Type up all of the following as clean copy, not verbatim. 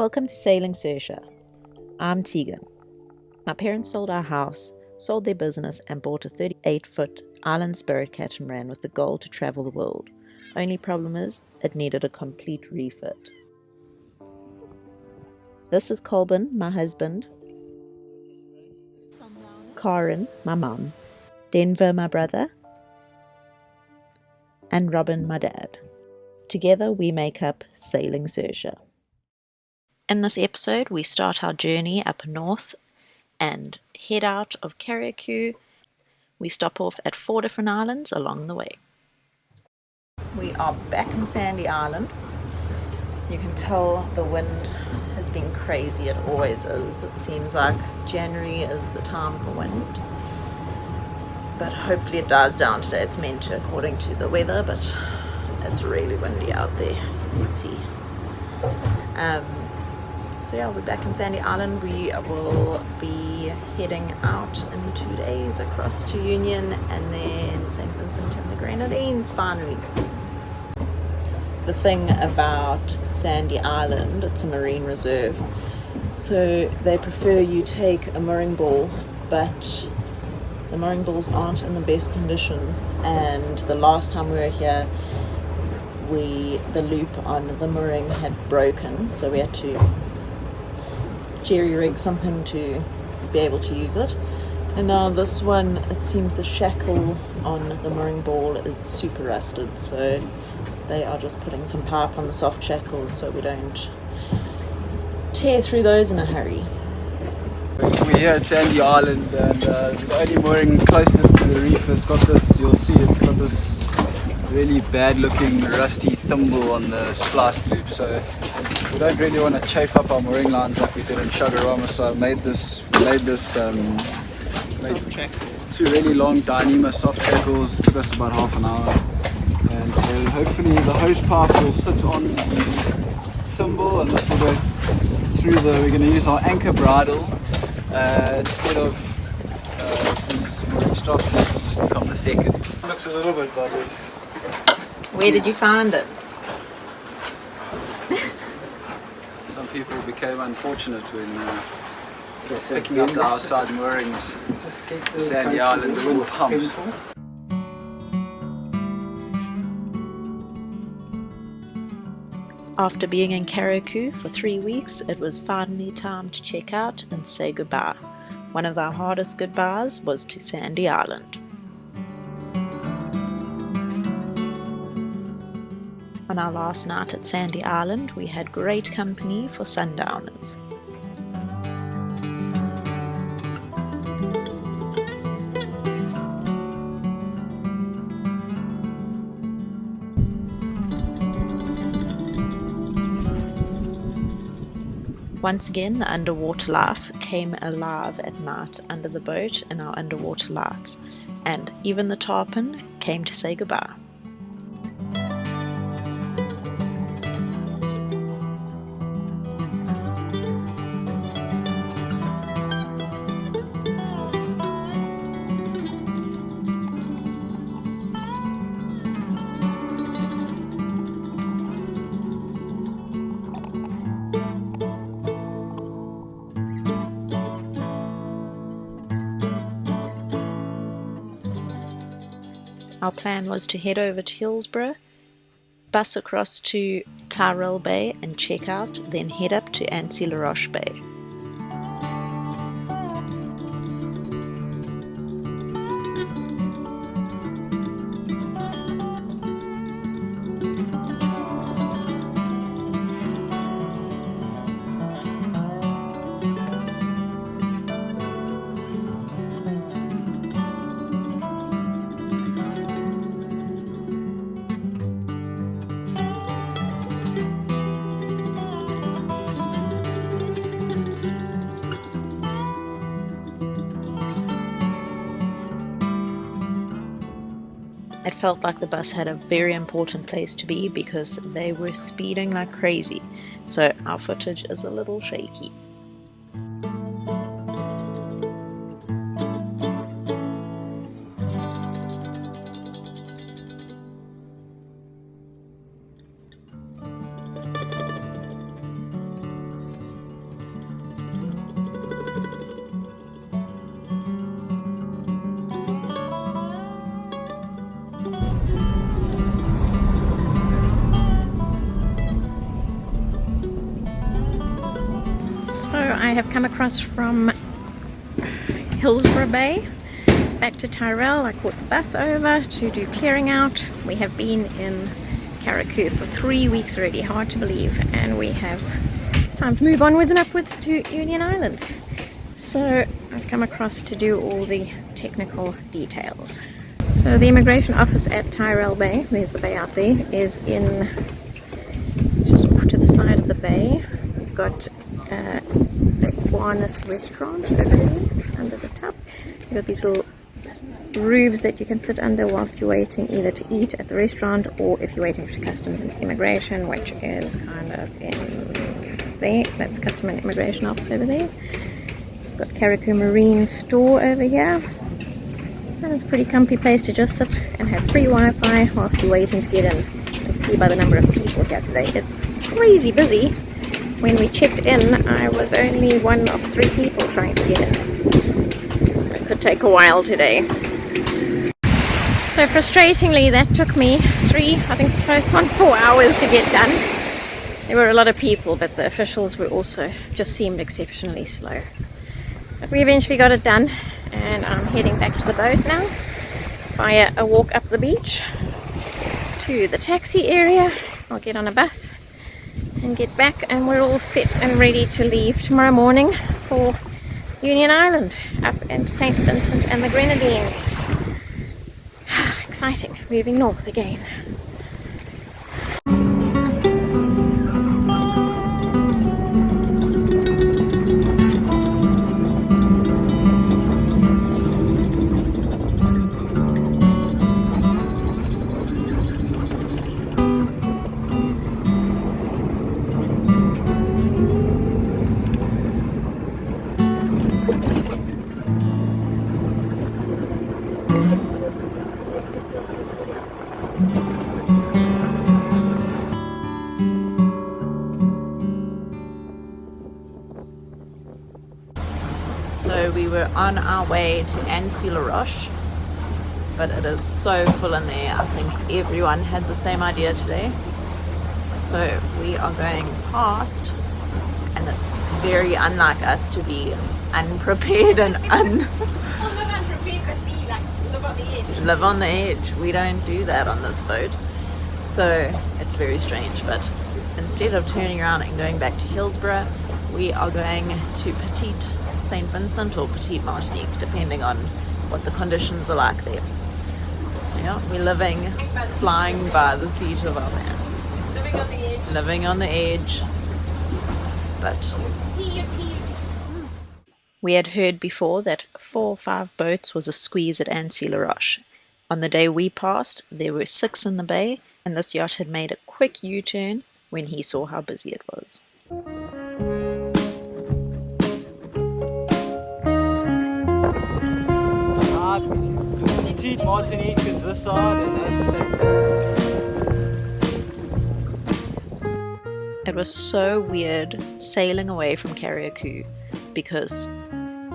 Welcome to Sailing Sersha. I'm Tegan. My parents sold our house, sold their business, and bought a 38-foot island spirit catamaran with the goal to travel the world. Only problem is, it needed a complete refit. This is Colbin, my husband, Karen, my mum, Denver, my brother, and Robin, my dad. Together we make up Sailing Sersha. In this episode, we start our journey up north and head out of Cariaku. We stop off at 4 different islands along the way. We are back in Sandy Island. You can tell the wind has been crazy. It always is. It seems like January is the time for wind. But hopefully it dies down today. It's meant to according to the weather, but it's really windy out there. You can see. So yeah, we're back in Sandy Island. We will be heading out in 2 days across to Union and then St. Vincent and the Grenadines finally. The thing about Sandy Island, it's a marine reserve, so they prefer you take a mooring ball, but the mooring balls aren't in the best condition, and the last time we were here, the loop on the mooring had broken, so we had to jerry rig something to be able to use it. And now this one, it seems the shackle on the mooring ball is super rusted, so they are just putting some pipe on the soft shackles so we don't tear through those in a hurry. We're here at Sandy Island, and the only mooring closest to the reef has got this, you'll see it's got this really bad looking rusty thimble on the splice loop, so we don't really want to chafe up our mooring lines like we did in Chagarama, so I made two really long Dyneema soft shackles. It took us about half an hour, and so hopefully the hose pipe will sit on the thimble and this will go through we're going to use our anchor bridle instead of these mooring straps. This will just become the second. It looks a little bit buggered. Where did you find it? Some people became unfortunate when picking up the outside moorings. Sandy Island, the wind pumps. After being in Cariaku for 3 weeks, it was finally time to check out and say goodbye. One of our hardest goodbyes was to Sandy Island. On our last night at Sandy Island, we had great company for sundowners. Once again, the underwater life came alive at night under the boat in our underwater lights, and even the tarpon came to say goodbye. Our plan was to head over to Hillsborough, bus across to Tyrell Bay and check out, then head up to Anse La Roche Bay. It felt like the bus had a very important place to be because they were speeding like crazy, so our footage is a little shaky. I have come across from Hillsborough Bay back to Tyrell. I caught the bus over to do clearing out. We have been in Cariaku for 3 weeks already, hard to believe, and we have time to move onwards and upwards to Union Island. So I've come across to do all the technical details. So the immigration office at Tyrell Bay, there's the bay out there, is in just to the side of the bay. We've got the Kiwanis restaurant over there under the tap. You've got these little roofs that you can sit under whilst you're waiting either to eat at the restaurant or if you're waiting for customs and immigration, which is kind of in there. That's custom and immigration office over there. We've got Cariaku Marine store over here. And it's a pretty comfy place to just sit and have free Wi-Fi whilst you're waiting to get in. And see by the number of people here today, it's crazy busy. When we checked in, I was only one of 3 people trying to get in. So it could take a while today. So frustratingly, that took me 3, I think close on 4 hours to get done. There were a lot of people, but the officials were also just seemed exceptionally slow. But we eventually got it done. And I'm heading back to the boat now via a walk up the beach to the taxi area. I'll get on a bus and get back, and we're all set and ready to leave tomorrow morning for Union Island up in St. Vincent and the Grenadines. Exciting, moving north again. So we were on our way to Anse La Roche, but it is so full in there. I think everyone had the same idea today. So we are going past, and it's very unlike us to be unprepared and live on the edge. We don't do that on this boat. So it's very strange, but instead of turning around and going back to Hillsborough, we are going to Petite St. Vincent or Petite Martinique, depending on what the conditions are like there. So yeah, we're living, flying by the seat of our pants. Living on the edge. But we had heard before that 4 or 5 boats was a squeeze at Anse La Roche. On the day we passed, there were 6 in the bay, and this yacht had made a quick U-turn when he saw how busy it was. Petite Martinique is this side, and that's It was so weird sailing away from Cariaku because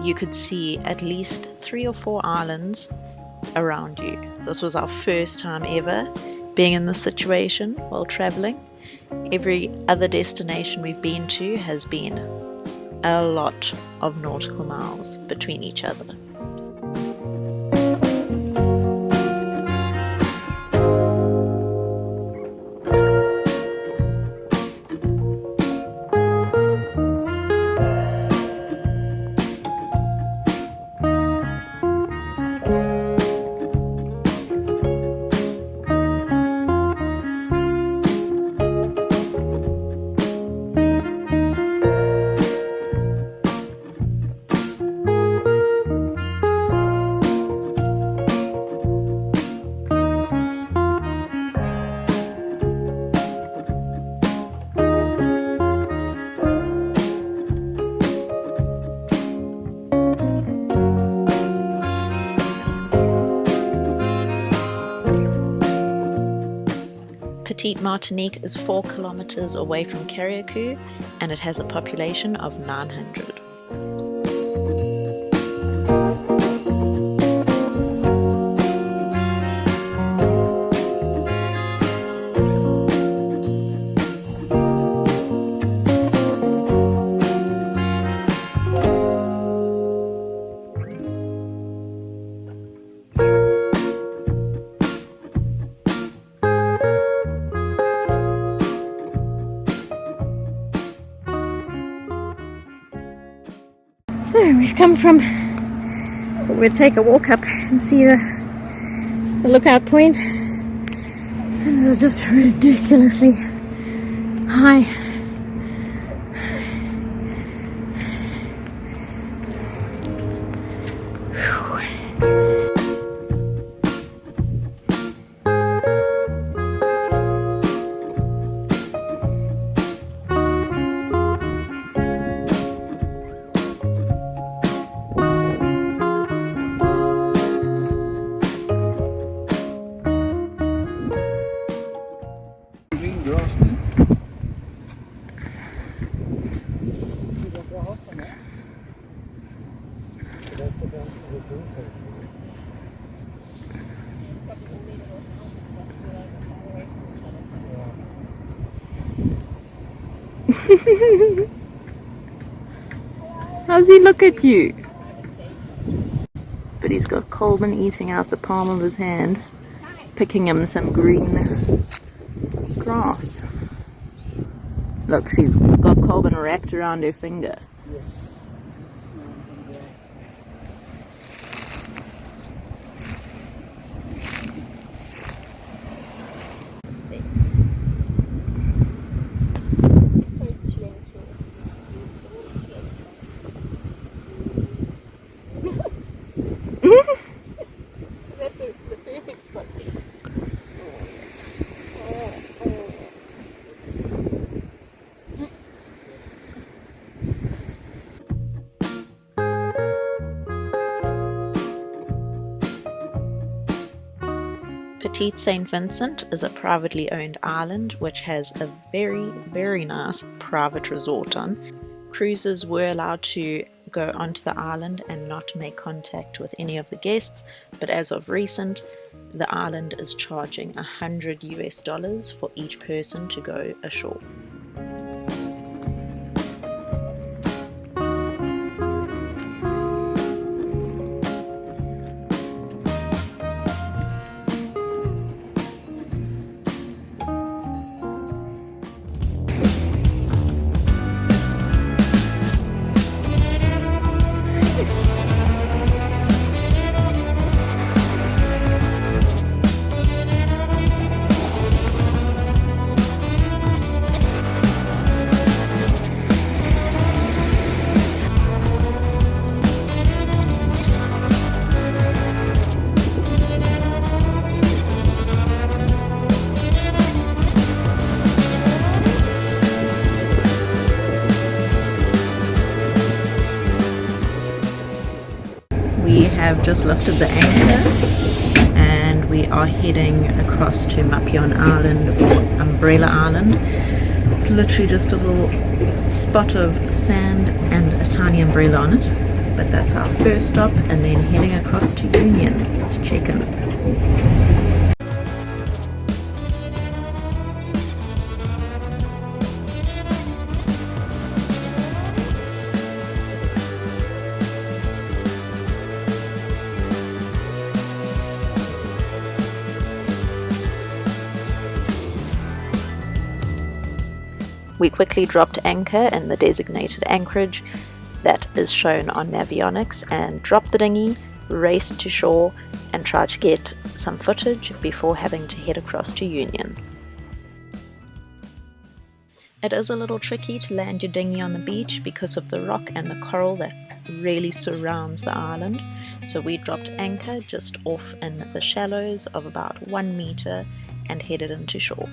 you could see at least 3 or 4 islands around you. This was our first time ever being in this situation while traveling. Every other destination we've been to has been a lot of nautical miles between each other. Petite Martinique is 4 kilometers away from Cariaku, and it has a population of 900. So we've come from, we'll take a walk up and see the lookout point. And this is just ridiculously high. Green grass then. How's he look at you? But he's got Colman eating out the palm of his hand, picking him some green grass. Look, she's got Colman wrapped around her finger. That's the perfect spot. Petite St. Vincent is a privately owned island which has a very, very nice private resort on. Cruisers were allowed to go onto the island and not make contact with any of the guests, but as of recent, the island is charging $100 for each person to go ashore. We have just lifted the anchor and we are heading across to Mopion Island, or Umbrella Island. It's literally just a little spot of sand and a tiny umbrella on it, but that's our first stop, and then heading across to Union to check in. We quickly dropped anchor in the designated anchorage that is shown on Navionics and dropped the dinghy, raced to shore and tried to get some footage before having to head across to Union. It is a little tricky to land your dinghy on the beach because of the rock and the coral that really surrounds the island, so we dropped anchor just off in the shallows of about 1 meter and headed into shore.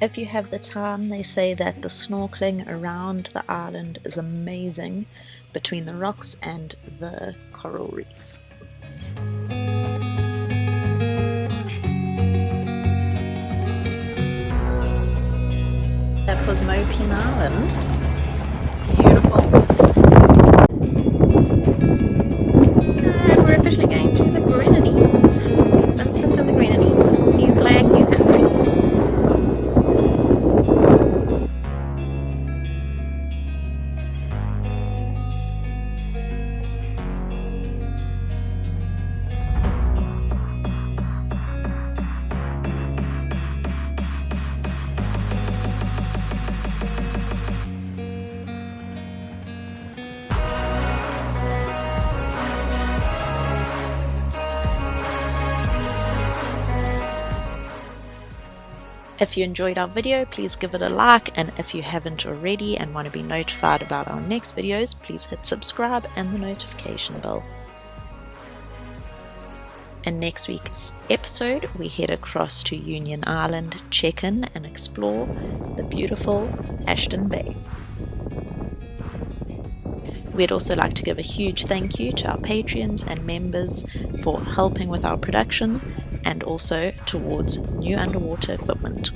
If you have the time, they say that the snorkeling around the island is amazing between the rocks and the coral reef. That was Mopion Island. Beautiful. And we're officially going to the Grenadines. St. Vincent and the Grenadines. New flag, new country. If you enjoyed our video, please give it a like, and if you haven't already and want to be notified about our next videos, please hit subscribe and the notification bell. In next week's episode, we head across to Union Island, check in and explore the beautiful Ashton Bay. We'd also like to give a huge thank you to our Patreons and members for helping with our production and also towards new underwater equipment.